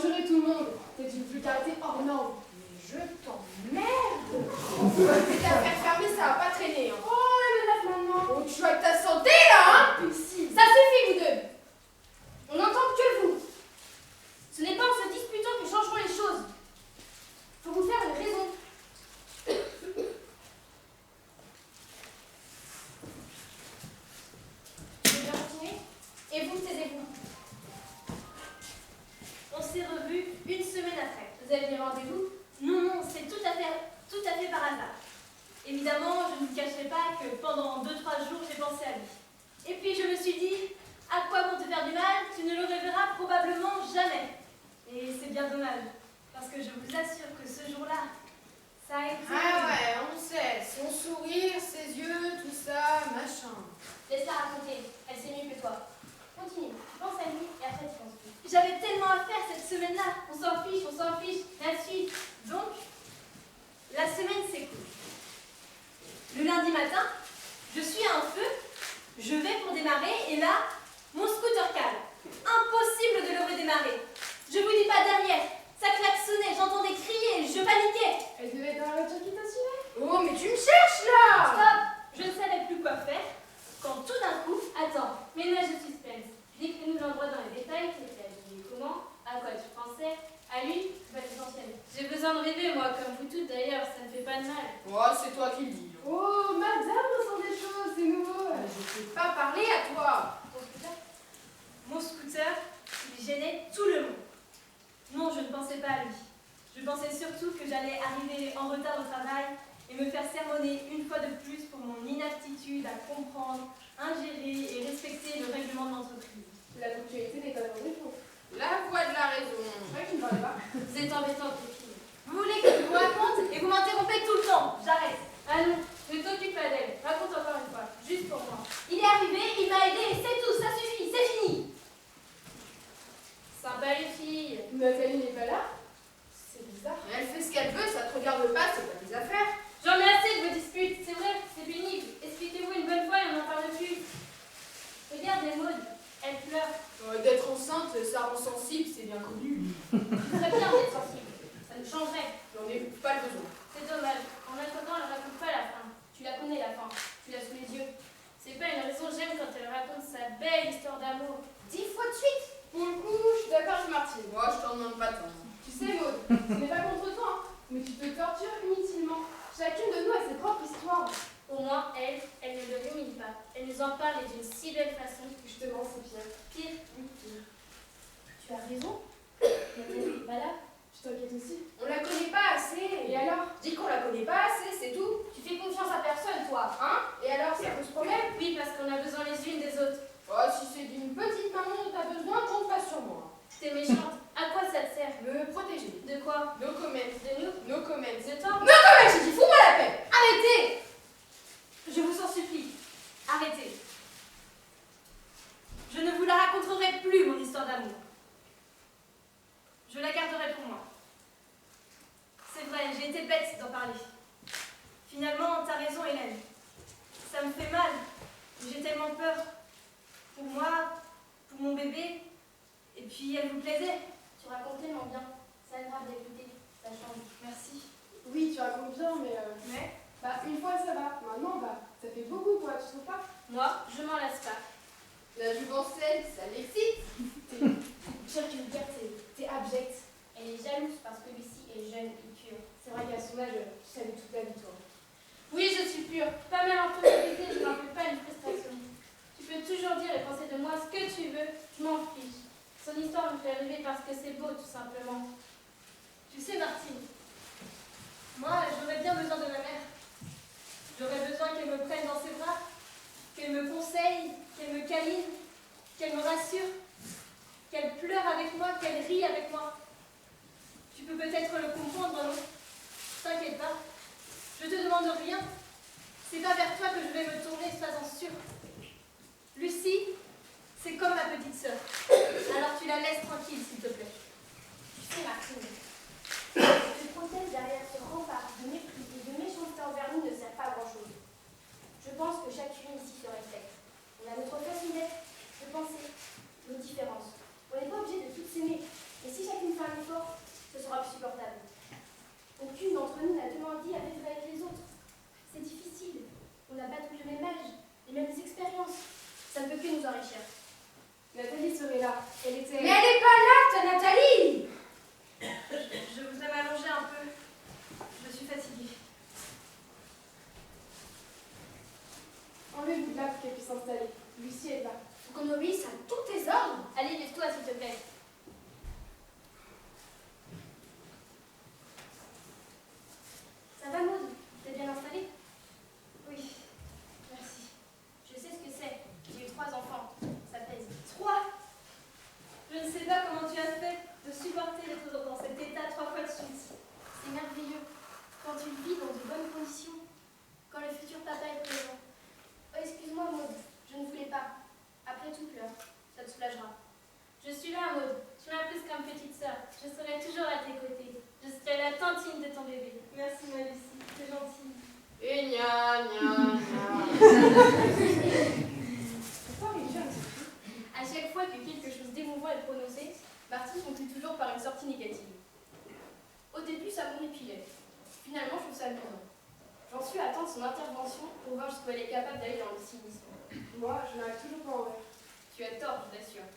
jurer tout le monde. C'est une vulgarité hors norme. Mais je t'emmerde. Tes affaires fermées, ça va pas traîner. Hein. Oh, elle menace maintenant. Oh, tu joues avec ta santé, là, hein. Imbécile. Ça suffit, vous deux. On n'entend que vous. Ce n'est pas en se disputant que changeront les choses. Faut vous faire une raison. Je vais bien continuer. Et vous, taisez-vous. On s'est revus une semaine après. Vous aviez rendez-vous? Non, c'est tout à fait par hasard. Évidemment, je ne vous cacherai pas que pendant 2-3 jours, j'ai pensé à lui. Et puis je me suis dit, à quoi bon te faire du mal? Tu ne le reverras probablement jamais. Et c'est bien dommage, parce que je vous assure que ce jour-là, ça a été... Ah ouais, on sait. Son sourire, ses yeux, tout ça, machin. Laisse-la raconter, elle sait mieux que toi. Continue, pense à lui et après tu penses plus. J'avais tellement à faire cette semaine-là. On s'en fiche, la suite. Donc, la semaine s'écoule. Le lundi matin, je suis à un feu, je vais pour démarrer et là, mon scooter cale. Impossible de le redémarrer. Je vous dis pas derrière, ça klaxonnait, j'entendais crier, je paniquais. Elle devait être dans la voiture qui t'a suivi. Oh, mais tu me cherches, là. Stop! Je ne savais plus quoi faire quand tout d'un coup, attends, ménage de suspense. Décris-nous l'endroit dans les détails, t'étais habillé comment, à quoi tu pensais, à lui, pas l'essentiel. J'ai besoin de rêver, moi, comme vous toutes d'ailleurs, ça ne fait pas de mal. Oh, c'est toi qui le dis. Oh, madame ressent des choses, c'est nouveau. Je peux pas parler à toi. Mon scooter, il gênait tout le monde. Non, je ne pensais pas à lui. Je pensais surtout que j'allais arriver en retard au travail et me faire sermonner une fois de plus pour mon inaptitude à comprendre, ingérer et respecter le règlement de l'entreprise. La ponctualité n'est pas dans le défaut. La voix de la raison. C'est vrai que tu ne parlais pas. Vous êtes embêtante, les filles. Vous voulez que je vous raconte et vous m'interrompez tout le temps. J'arrête. Ah non, ne t'occupe pas d'elle. Raconte encore une fois, juste pour moi. Il est arrivé, il m'a aidé et c'est tout, ça suffit, c'est fini. Sympa les filles. Nathalie n'est pas là. C'est bizarre. Elle fait ce qu'elle veut, ça te regarde pas, c'est pas tes affaires. J'en ai assez de vos disputes, c'est vrai, c'est pénible. Expliquez-vous une bonne fois et on n'en parle plus. Regarde les Maud, elle pleure. D'être enceinte, ça rend sensible, c'est bien connu. Très bien d'être sensible, ça nous changerait. J'en ai pas le besoin. C'est dommage, en attendant, elle raconte pas la fin. Tu la connais la fin, tu l'as sous les yeux. C'est pas une raison, j'aime quand elle raconte sa belle histoire d'amour. 10 fois de suite. Pour le coup, je suis d'accord avec Martine. Moi, je t'en demande pas tant. Tu sais, Maud, ce n'est pas contre toi, hein, mais tu te tortures inutilement. Chacune de nous a ses propres histoires. Au moins, elle ne le rumine pas. Elle nous en parle et d'une si belle façon. Justement, c'est pire. Pire, oui, pire. Tu as raison. Nathalie n'est pas là. Tu t'inquiètes aussi. On la connaît pas assez. Et alors? Je dis qu'on la connaît pas assez, c'est tout. Tu fais confiance à personne, toi. Hein? Et alors, ça pose problème? Oui, parce qu'on a besoin les unes des autres. Oh, si c'est d'une petite maman dont t'as besoin, compte pas sur moi. T'es méchante. À quoi ça te sert? Me protéger. De quoi? No comment. De nous? No comment. De toi? No comment, j'ai dit, fous-moi la paix. Arrêtez! Je vous en supplie. Arrêtez. Je ne vous la raconterai plus, mon histoire d'amour. Je la garderai pour moi. C'est vrai, j'ai été bête d'en parler. Finalement, t'as raison, Hélène. Ça me fait mal. J'ai tellement peur. Pour moi, pour mon bébé. Et puis, elle vous plaisait. Tu racontes tellement bien. Ça grave d'écouter. Ça change. Merci. Oui, tu racontes bien, mais Mais bah, une fois ça va. Maintenant, bah, ça fait beaucoup, quoi, tu trouves pas? moi, je m'en lasse pas. La jouvencelle, ça l'excite. Pire qu'une carte, t'es abjecte. Elle est jalouse parce que Lucie est jeune et pure. C'est vrai qu'à son âge, tu savais toute la vie, toi. Oui, je suis pure. Pas mal en propriété, je n'en fais pas une frustration. Tu peux toujours dire et penser de moi ce que tu veux, je m'en fiche. Son histoire me fait rêver parce que c'est beau, tout simplement. Tu sais, Martine, moi, j'aurais bien besoin de ma mère. J'aurais besoin qu'elle me prenne dans ses bras, qu'elle me conseille, qu'elle me câline, qu'elle me rassure, qu'elle pleure avec moi, qu'elle rit avec moi. Tu peux peut-être le comprendre, non? T'inquiète pas. Je te demande rien. C'est pas vers toi que je vais me tourner, sois-en sûre. Lucie, c'est comme ma petite sœur. Alors tu la laisses tranquille, s'il te plaît. Tu sais, Martine, se protège derrière ce rempart de mépris et de méchanceté envers nous ne sert pas à grand-chose. Je pense que chacune ici se respecte. On a notre façon d'être, de penser, nos différences. On n'est pas obligé de toutes s'aimer. Et si chacune femme je serai toujours à tes côtés. Je serai la tantine de ton bébé. Merci ma Lucie, c'est gentil. Et gna gna gna. Pourquoi les jeunes, À chaque fois que quelque chose d'émouvant est prononcé, Martine conclut toujours par une sortie négative. Au début, ça m'horripilait. Finalement, je trouve ça amusant. J'en suis à attendre son intervention pour voir jusqu'où elle est capable d'aller dans le cynisme. moi, je n'arrive toujours pas en rêve. Tu as tort, je t'assure.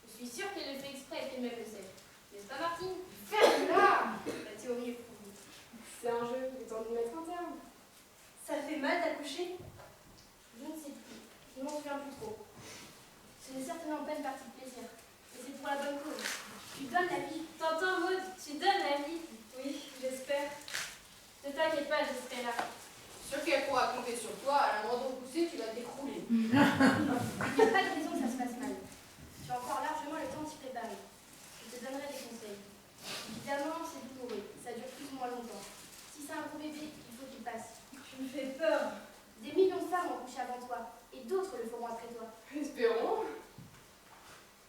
Je suis sûre qu'elle le fait exprès et qu'elle-même le sait. N'est-ce pas, Martine? Ferme-la! La théorie est prouvée. C'est un jeu, il est temps de mettre un terme. Ça fait mal d'accoucher? Je ne sais plus. Je ne m'en souviens plus trop. Ce n'est certainement pas une partie de plaisir. Mais c'est pour la bonne cause. Tu donnes la vie. T'entends, Maud? Tu donnes la vie. Oui, j'espère. Ne t'inquiète pas, je serai là. Sûr qu'elle pourra compter sur toi, à l'abandon poussé, tu vas t'écrouler. Il n'y a pas de raison que ça se passe mal. Tu as encore largement le temps de t'y préparer. Je te donnerai des conseils. Évidemment, c'est douloureux. Ça dure plus ou moins longtemps. Si c'est un gros bébé, il faut qu'il passe. Tu me fais peur. Des millions de femmes ont couché avant toi. Et d'autres le feront après toi. Espérons.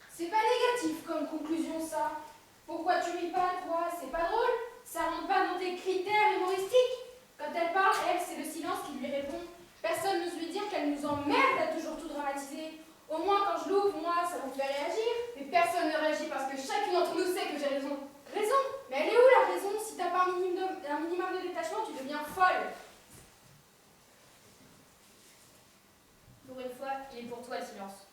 C'est pas négatif comme conclusion, ça. Pourquoi tu ris pas, toi? C'est pas drôle? Ça rentre pas dans tes critères humoristiques? Quand elle parle, elle, c'est le silence qui lui répond. Personne n'ose lui dire qu'elle nous emmerde à toujours tout dramatiser. Au moins, quand je l'ouvre, moi, ça vous fait réagir. Mais personne ne réagit parce que chacune d'entre nous sait que j'ai raison. Raison? Mais elle est où la raison? Si t'as pas un minimum de détachement, tu deviens folle. Pour une fois, il est pour toi le silence.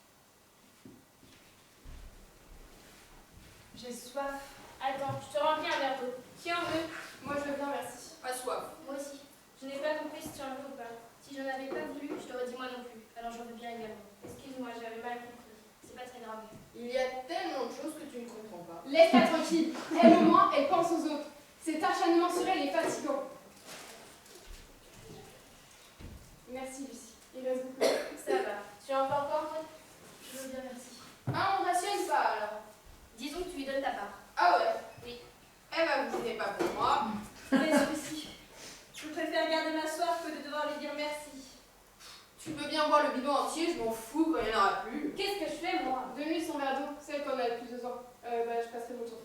J'ai soif. Attends, je te remplis un verre d'eau. Qui en veut? Moi, je veux bien, merci. Pas soif. Moi aussi. Je n'ai pas compris si tu en veux ou pas. Si j'en avais pas voulu, je t'aurais dit moi non plus. Alors j'en veux bien également. Excuse-moi, j'avais mal compris. C'est pas très grave. Il y a tellement de choses que tu ne comprends pas. Laisse-la tranquille. Elle, au moins, elle pense aux autres. Cet acharnement sur elle est fatigant. Merci, Lucie. Il reste beaucoup. Ça va. Tu en veux encore, Maud? Je veux bien, merci. Ah, on rationne pas alors. Disons que tu lui donnes ta part. Ah ouais. Oui. Eh ben, vous n'êtes pas pour moi. Mais Lucie, je préfère garder ma soif que de devoir lui dire merci. Tu peux bien boire le bidon entier, je m'en fous quand il n'y en aura plus. Qu'est-ce que je fais, moi? Donne-lui son verre d'eau, celle qu'on a le plus besoin. Je passerai mon tour.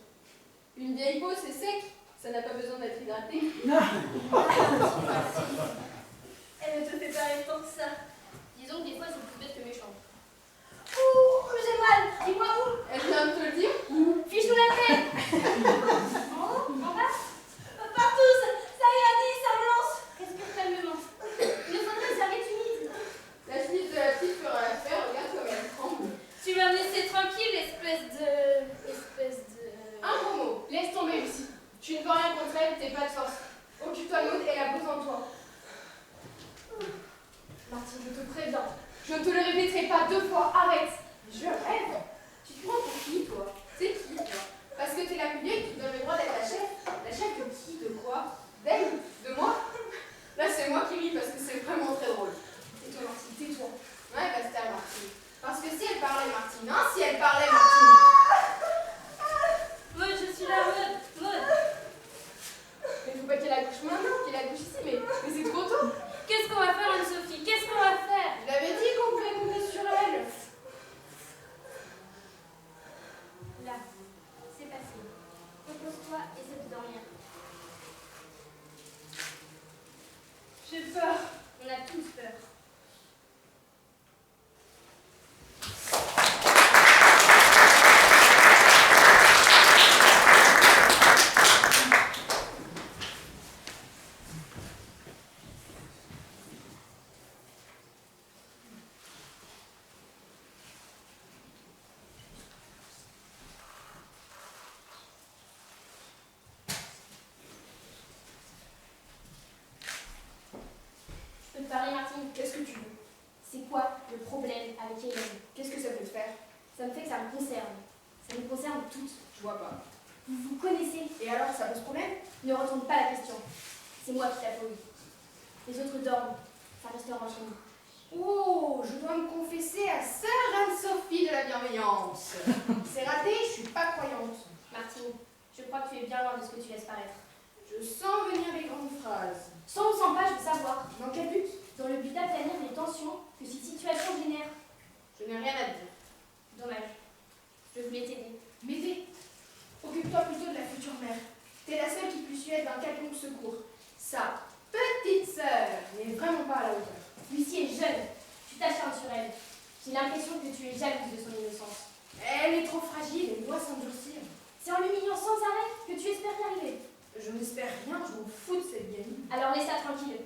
Une vieille peau, c'est sec. Ça n'a pas besoin d'être hydraté. Elle ne te fait pas rire tant que ça. Disons que des fois, c'est plus bête que méchant. Ouh, j'ai mal. Dis-moi où? Elle vient de te le dire. Fiche-nous la paix! En haut? En bas? Partout, ça irradie, ça me lance. Respire calmement. Il nous faudrait une serviette humide. La chemise de la petite fera l'affaire, regarde comme elle tremble. Tu vas me laisser tranquille, espèce de... Un gros mot. Laisse tomber, Lucie. Tu ne peux rien contre elle, t'es pas de force. Occupe-toi, Maud, elle a besoin de toi. Martine, je te préviens. Je ne te le répéterai pas 2 fois, arrête. Je rêve. Tu te prends pour qui, toi? C'est qui, toi? Parce que t'es la plus vieille qui te donne le droit d'être la chef. La chef de qui? De quoi? D'elle? De moi? Là, c'est moi qui ris parce que c'est vraiment très drôle. Tais-toi, Martine, tais-toi. Ouais, bah c'était à Martine. Parce que si elle parlait Martine, hein, si elle parlait Martine. Maud, je suis là, Maud. Maud. Mais faut pas qu'elle accouche maintenant, qu'elle accouche ici, mais c'est trop tôt. Qu'est-ce qu'on va faire, Anne-Sophie? Qu'est-ce qu'on va faire? Je l'avais dit qu'on pouvait compter sur elle. Là, c'est passé. Repose-toi et essaie de dormir. J'ai peur. On a tous peur. Je peux te parler, Martine? Qu'est-ce que tu veux? C'est quoi le problème avec Hélène? Qu'est-ce que ça peut te faire? Ça me fait que ça me concerne. Ça nous concerne toutes. Je vois pas. Vous vous connaissez. Et alors, ça pose problème? Ne retourne pas la question. C'est moi qui t'applaudis. Les autres dorment. Ça restera chez nous. Oh, je dois me confesser à sœur Anne-Sophie de la bienveillance. C'est raté, je suis pas croyante. Martine, je crois que tu es bien loin de ce que tu laisses paraître. Je sens venir les grandes phrases. Sans ou sans pas, je veux savoir. Dans quel but? Dans le but d'aplanir les tensions que cette situation génère. Je n'ai rien à dire. Dommage. Je voulais t'aider. M'aider? Occupe-toi plutôt de la future mère. T'es la seule qui puisse lui être d'un quelconque secours. Sa petite sœur n'est vraiment pas à la hauteur. Lucie est jeune. Tu t'acharnes sur elle. J'ai l'impression que tu es jalouse de son innocence. Elle est trop fragile et doit s'endurcir. C'est en l'humiliant sans arrêt que tu espères y arriver. Je n'espère rien, je m'en fous de cette gamine. Alors laisse-la tranquille.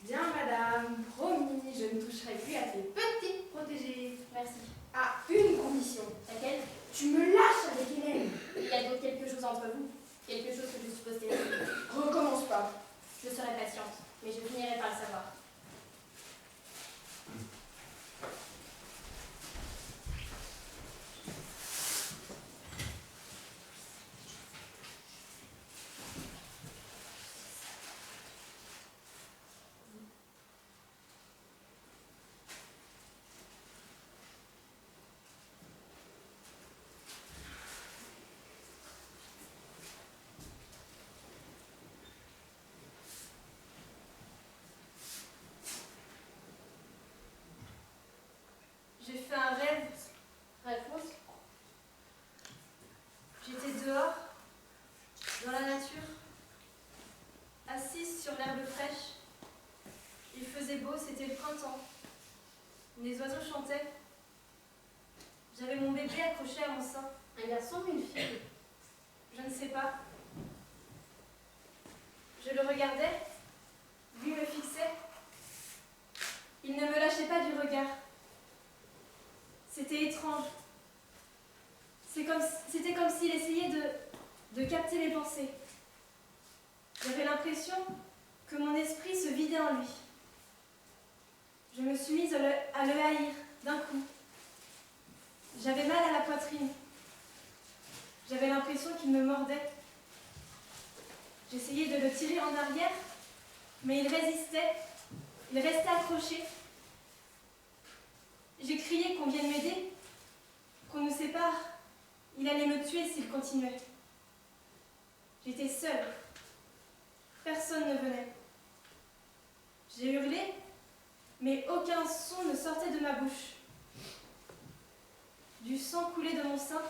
Bien, madame, promis, je ne toucherai plus à tes petites protégées. Merci. À une condition. Laquelle? Tu me lâches avec Hélène. Il y a donc quelque chose entre vous. Quelque chose que je suppose terrible. Recommence pas. Je serai patiente, mais je finirai par le savoir. J'ai fait un rêve. Réponse? J'étais dehors, dans la nature, assise sur l'herbe fraîche. Il faisait beau, c'était le printemps. Les oiseaux chantaient. J'avais mon bébé accroché à mon sein. Un garçon ou une fille? Je ne sais pas. Je le regardais, lui me fixait. Il ne me lâchait pas du regard. C'était étrange. C'était comme s'il essayait de capter mes pensées. J'avais l'impression que mon esprit se vidait en lui. Je me suis mise à le haïr d'un coup. J'avais mal à la poitrine. J'avais l'impression qu'il me mordait. J'essayais de le tirer en arrière, mais il résistait. Il restait accroché. J'ai crié qu'on vienne m'aider, qu'on nous sépare. Il allait me tuer s'il continuait. J'étais seule. Personne ne venait. J'ai hurlé, mais aucun son ne sortait de ma bouche. Du sang coulait de mon sein.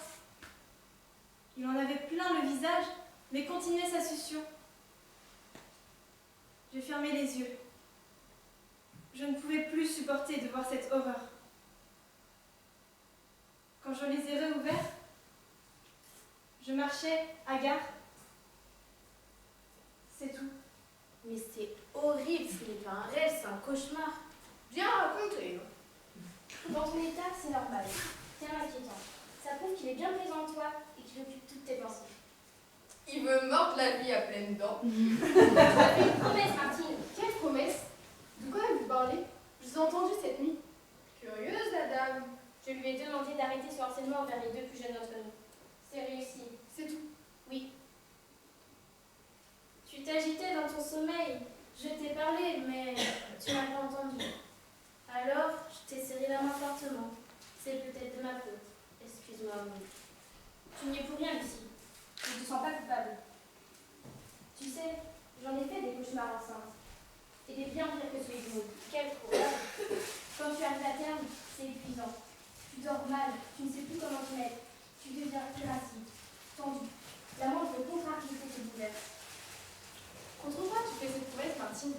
Il en avait plein le visage, mais continuait sa succion. J'ai fermé les yeux. Je ne pouvais plus supporter de voir cette horreur. Quand je les ai réouverts, je marchais hagard. C'est tout. Mais c'est horrible, ce n'est pas un rêve, c'est un cauchemar. Bien raconté. Dans ton état, c'est normal. C'est inquiétant. Ça prouve qu'il est bien présent en toi et qu'il occupe toutes tes pensées. Il veut mordre la vie à pleines dents. Tu as fait une promesse, Martine. Quelle promesse? De quoi vous parlez? Je vous ai entendu cette nuit. Curieuse, la dame. Je lui ai demandé d'arrêter ce harcèlement envers les deux plus jeunes d'entre nous. C'est réussi. C'est tout. Oui. Tu t'agitais dans ton sommeil. Je t'ai parlé, mais tu m'as pas entendu. Alors, je t'ai serré la main fortement. C'est peut-être de ma faute. Excuse-moi, oui. Tu n'y es pour rien ici. Je ne te sens pas coupable. Tu sais, j'en ai fait des cauchemars enceintes. Et des bien pires que celui du monde. Quel courage. Quand tu arrives à terme, c'est épuisant. Tu dors mal, tu ne sais plus comment te mettre. Tu deviens irascible, tendu. La moindre contrariété te bouleverse. Contre quoi tu fais cette promesse, Martine?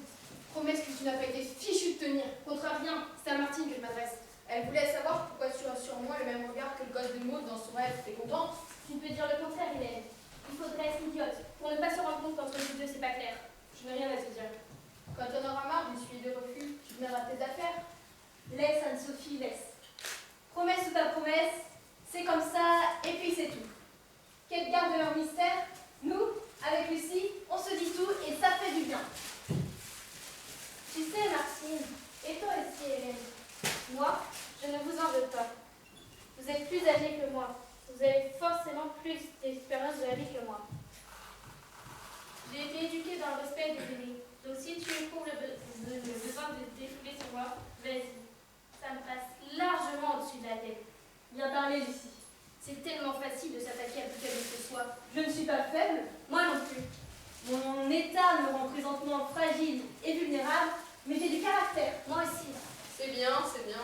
Promesse que tu n'as pas été fichue de tenir. Contre rien. C'est à Martine que je m'adresse. Elle voulait savoir pourquoi tu as sur moi le même regard que le gosse de Maud dans son rêve. T'es contente? Tu peux dire le contraire, Hélène. Il faudrait être idiote pour ne pas se rendre compte qu'entre nous deux, c'est pas clair. Je n'ai rien à te dire. Quand on aura marre du suivi de refus, tu viendras tes affaires. Laisse, Anne-Sophie, laisse. Promesse ou pas promesse, c'est comme ça, et puis c'est tout. Qu'elles gardent leur mystère, nous, avec Lucie, on se dit tout et ça fait du bien. Tu sais, Martine, et toi aussi, Hélène, moi, je ne vous en veux pas. Vous êtes plus âgés que moi. Vous avez forcément plus d'expérience de la vie que moi. J'ai été éduquée dans le respect des aînés. Donc si tu éprouves le besoin de te défouler sur moi, vas-y. Ça me passe largement au-dessus de la tête. Bien parlé, Lucie. C'est tellement facile de s'attaquer à tout que ce soit. Je ne suis pas faible, Moi non plus. mon état me rend présentement fragile et vulnérable, mais j'ai du caractère. Moi aussi. C'est bien, c'est bien.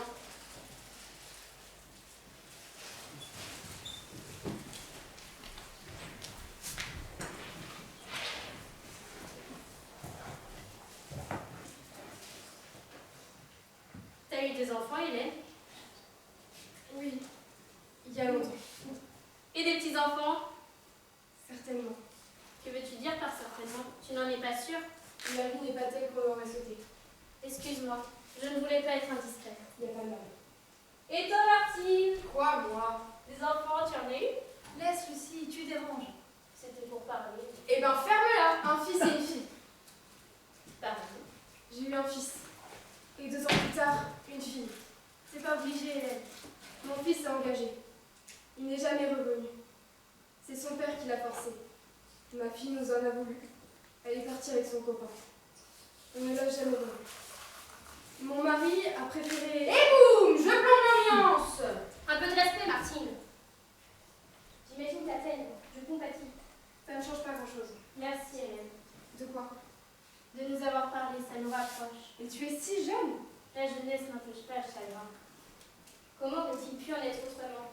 eu des enfants, Hélène? Oui, il y a longtemps. Et des petits-enfants? Certainement. Que veux-tu dire par certainement? Tu n'en es pas sûre? La vie n'est pas telle qu'on l'aurait souhaité. Excuse-moi, je ne voulais pas être indiscrète. Il n'y a pas de mal. Et toi, Martine? Quoi, moi? Des enfants, tu en as eu? Laisse, Lucie, tu déranges. C'était pour parler. Eh ben, ferme-la. Un fils et une fille. Pardon. J'ai eu un fils. Et 2 ans plus tard, une fille. C'est pas obligé, Hélène. Mon fils s'est engagé. Il n'est jamais revenu. C'est son père qui l'a forcé. Ma fille nous en a voulu. Elle est partie avec son copain. On ne l'a jamais revu. Mon mari a préféré... Et boum, je plombe l'ambiance. Un peu de respect, Martine. J'imagine ta peine. Je compatis. Ça ne change pas grand-chose. Merci, Hélène. De quoi? De nous avoir parlé, ça nous rapproche. Et tu es si jeune. La jeunesse n'empêche pas le chagrin. Comment ont-ils pu en être autrement?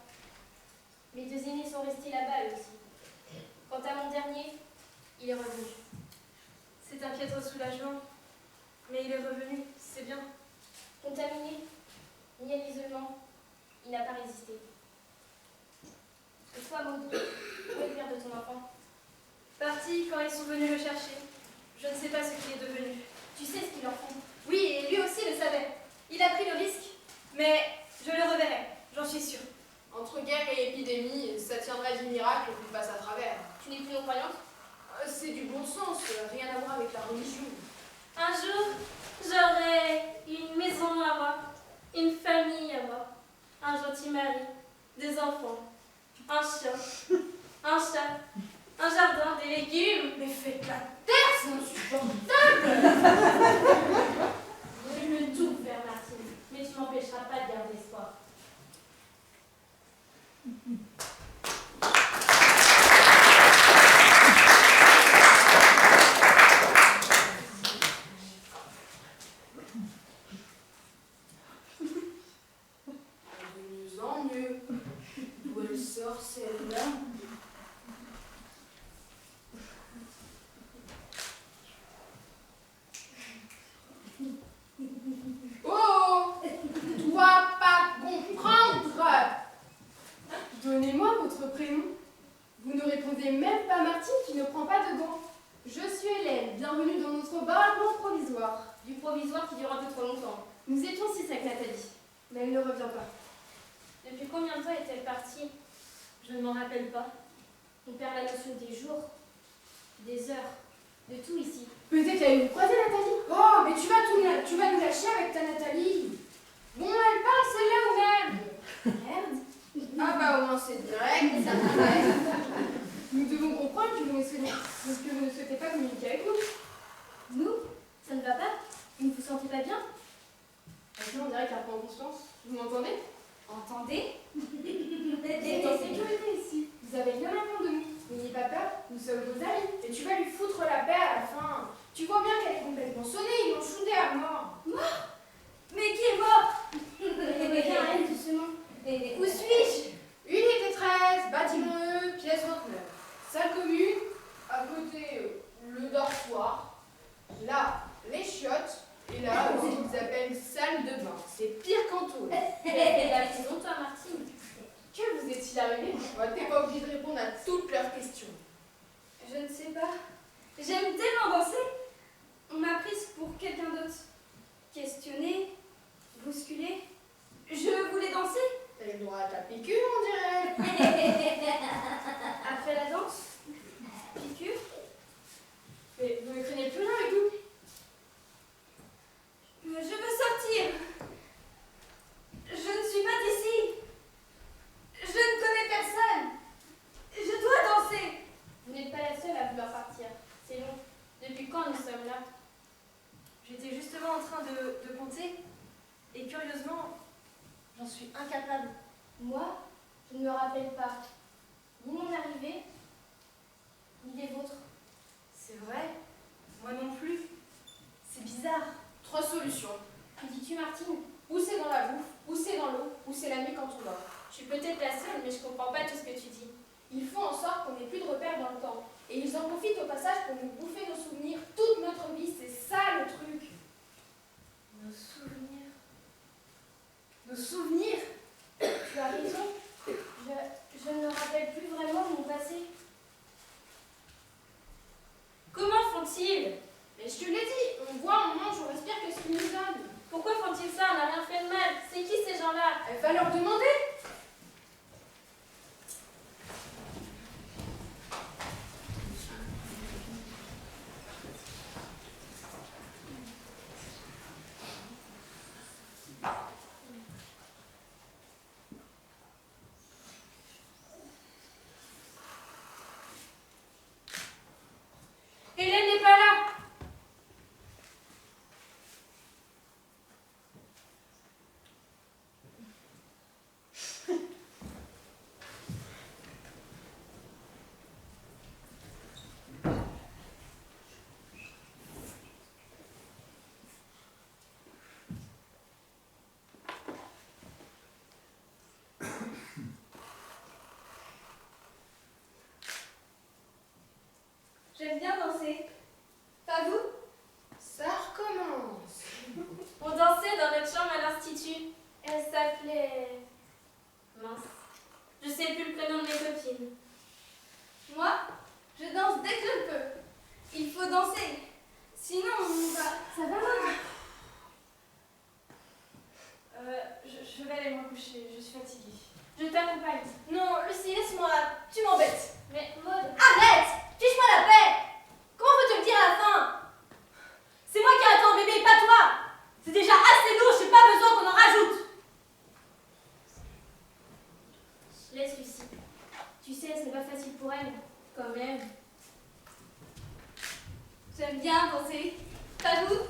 Mes 2 aînés sont restés là-bas, eux aussi. Quant à mon dernier, il est revenu. C'est un piètre soulagement. Mais il est revenu, c'est bien. Contaminé, ni à l'isolement, il n'a pas résisté. Et toi, Maudit, où est le père de ton enfant? Parti quand ils sont venus le chercher. Je ne sais pas ce qu'il est devenu. Tu sais ce qu'ils en font. Oui, et lui aussi le savait. Il a pris le risque. Mais je le reverrai, j'en suis sûre. Entre guerre et épidémie, ça tiendrait du miracle qu'on passe à travers. Tu n'es plus non-croyante? C'est du bon sens, rien à voir avec la religion. Un jour, j'aurai une maison à moi, une famille à moi, un gentil mari, des enfants, un chien, un chat, un jardin, des légumes. Mais faites la terre, c'est insupportable. Je veux tout faire, Martine, mais tu m'empêcheras pas de garder espoir. De mieux en mieux. D'où elle sort celle-là? Oh! Dois pas comprendre! Donnez-moi votre prénom. Vous ne répondez même pas à Martine qui ne prend pas de gants. Je suis Hélène, bienvenue dans notre baraquement provisoire. Du provisoire qui dure un peu trop longtemps. Nous étions 6 avec Nathalie, mais elle ne revient pas. Depuis combien de temps est-elle partie? Je ne m'en rappelle pas. On perd la notion des jours, des heures, de tout ici. Peut-être qu'elle croisé Nathalie. Oh, mais tu vas nous lâcher avec ta Nathalie. Bon, elle parle celle-là ou même. Merde. Ah bah au moins c'est direct, ça paraît. Nous devons comprendre que vous ne souhaitez pas communiquer avec nous. Nous? Ça ne va pas? Vous ne vous sentez pas bien? Maintenant on dirait qu'elle prend conscience. Vous m'entendez? Entendez? C'est en sécurité ici. Vous avez rien à craindre de nous. N'ayez pas peur, nous sommes vos amis. Et tu vas lui foutre la paix à la fin. Tu vois bien qu'elle est complètement sonnée, ils l'ont choudée à mort. Mais qui est mort? Arrête doucement. Où suis-je? Unité 13, bâtiment E, pièce 29. Salle commune, à côté le dortoir, là les chiottes, et là ce qu'ils appellent salle de bain. C'est pire qu'en taule. Et la prison, toi, Martine? Que vous est-il arrivé? T'es pas obligé de répondre à toutes leurs questions. Je ne sais pas. J'aime tellement danser. On m'a prise pour quelqu'un d'autre. Questionnée, bousculée. Je voulais danser. T'as le droit à ta piqûre, on dirait. Après la danse, piqûre. Mais vous ne craignez plus rien avec nous? Je veux sortir. Je ne suis pas d'ici. Je ne connais personne. Je dois danser. Vous n'êtes pas la seule à vouloir partir. C'est long. Depuis quand nous sommes là? J'étais justement en train de compter. Et curieusement, j'en suis incapable. Moi, je ne me rappelle pas ni mon arrivée, ni des vôtres. C'est vrai. Moi non plus. C'est bizarre. 3 solutions. Que dis-tu, Martine? Ou c'est dans la bouffe, ou c'est dans l'eau, ou c'est la nuit quand on dort. Je suis peut-être la seule, mais je comprends pas tout ce que tu dis. Ils font en sorte qu'on n'ait plus de repères dans le temps. Et ils en profitent au passage pour nous bouffer nos souvenirs toute notre vie. C'est ça le truc. Nos souvenirs. nos souvenirs. Tu as raison. Je ne me rappelle plus vraiment de mon passé. Comment font-ils? Mais je te l'ai dit, on boit, on mange, on respire que ce qu'ils nous donnent. Pourquoi font-ils ça? On n'a rien fait de mal. C'est qui ces gens-là? Elle va leur demander. Hélène n'est pas là. J'aime bien danser. Pas vous? Ça recommence. On dansait dans notre chambre à l'institut. Elle s'appelait... Mince. Je sais plus le prénom de mes copines. Moi, je danse dès que je peux. Il faut danser. Sinon, on va... Ça va, maman? Je vais aller me coucher. Je suis fatiguée. Je t'accompagne. Non, Lucie, laisse-moi. Tu m'embêtes. Mais Maud... Arrête! Fiche-moi la paix! Comment veux-tu me dire à la fin? C'est moi qui attends bébé, pas toi! C'est déjà assez lourd, j'ai pas besoin qu'on en rajoute! Laisse Lucie. Tu sais, c'est pas facile pour elle. Quand même. J'aime bien danser. Pas vous?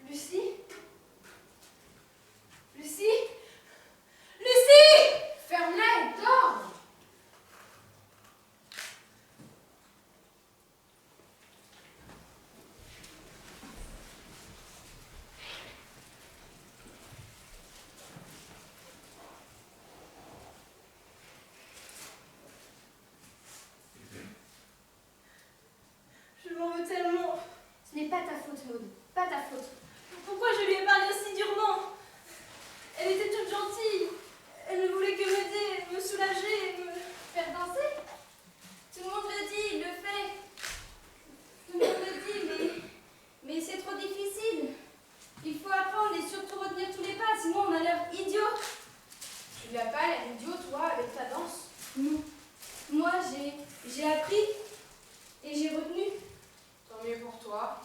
Lucie? Lucie? Lucie! Ferme-la et dors. Je m'en veux tellement. Ce n'est pas ta faute, Maud. Pas ta faute. Pourquoi je lui ai parlé aussi durement? Elle était toute gentille. Elle ne voulait que m'aider, me soulager, me faire danser. Tout le monde le dit, il le fait. Tout le monde le dit, mais c'est trop difficile. Il faut apprendre et surtout retenir tous les pas, sinon on a l'air idiot. Tu lui as pas l'air idiot, toi, avec ta danse. Non. Moi, j'ai appris et j'ai retenu. Tant mieux pour toi.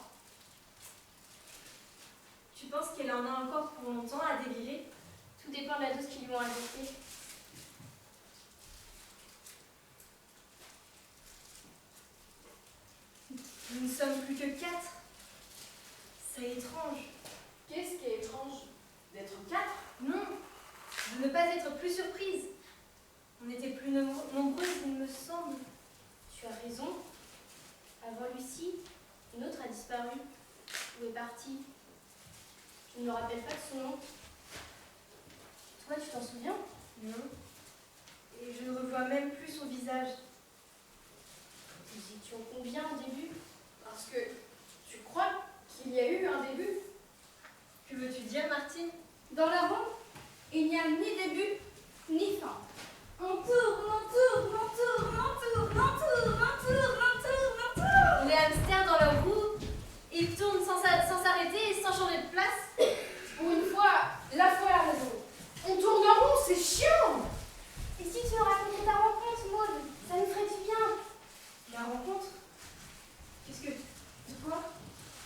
Tu penses qu'elle en a encore pour longtemps à délirer? Tout dépend de la dose qu'ils lui ont ajoutée. Nous ne sommes plus que 4. C'est étrange. Qu'est-ce qui est étrange? D'être 4? Non, de ne pas être plus surprise. On était plus nombreuses, il me semble. Tu as raison. Avant Lucie, une autre a disparu. Où est partie? Je ne me rappelle pas de son nom. Toi, tu t'en souviens? Non. Et je ne revois même plus son visage. Nous étions combien au début? Parce que tu crois qu'il y a eu un début? Que veux-tu dire, Martine? Dans la ronde, il n'y a ni début, ni fin. On tourne, on tourne, on tourne, on tourne, on tourne, on tourne, on tourne, on tourne. Les hamsters dans leur roue, ils tournent sans s'arrêter et sans changer de place. Pour une fois, la foi a raison. On tourne en rond, c'est chiant. Et si tu nous racontais ta rencontre, Maud? Ça nous ferait du bien. La rencontre? Qu'est-ce que... De quoi?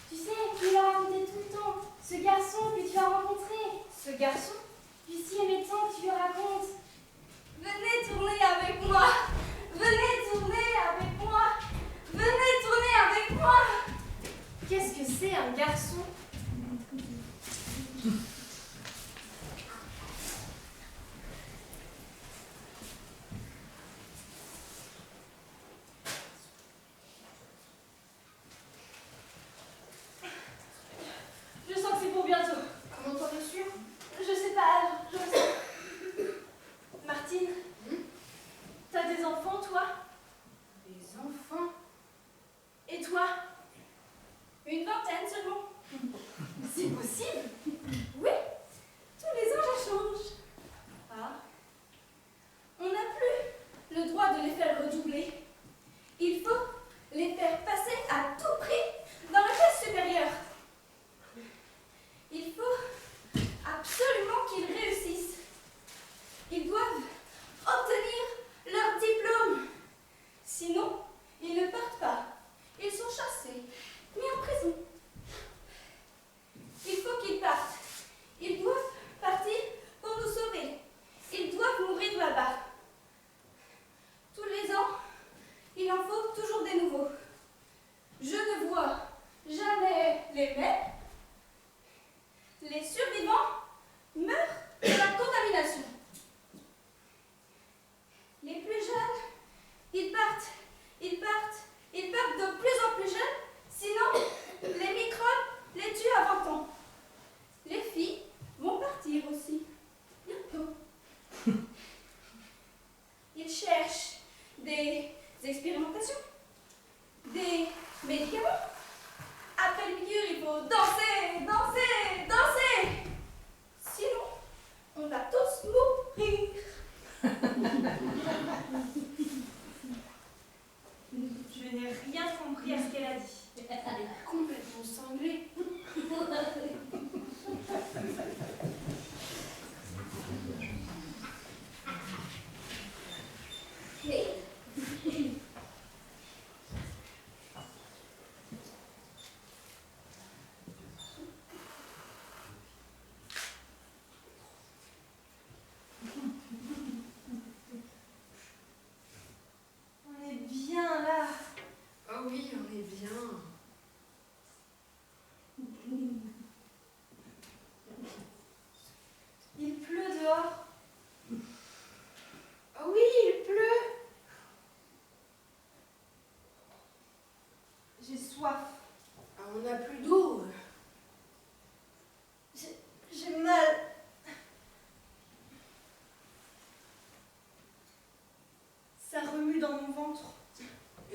Tu sais, tu me l'as raconté tout le temps. Ce garçon que tu as rencontré. Ce garçon? Lucie aimait tant que tu lui racontes. Venez tourner avec moi. Venez tourner avec moi. Venez tourner avec moi. Qu'est-ce que c'est un garçon?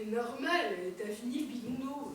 Normal, t'as fini le bidon d'eau.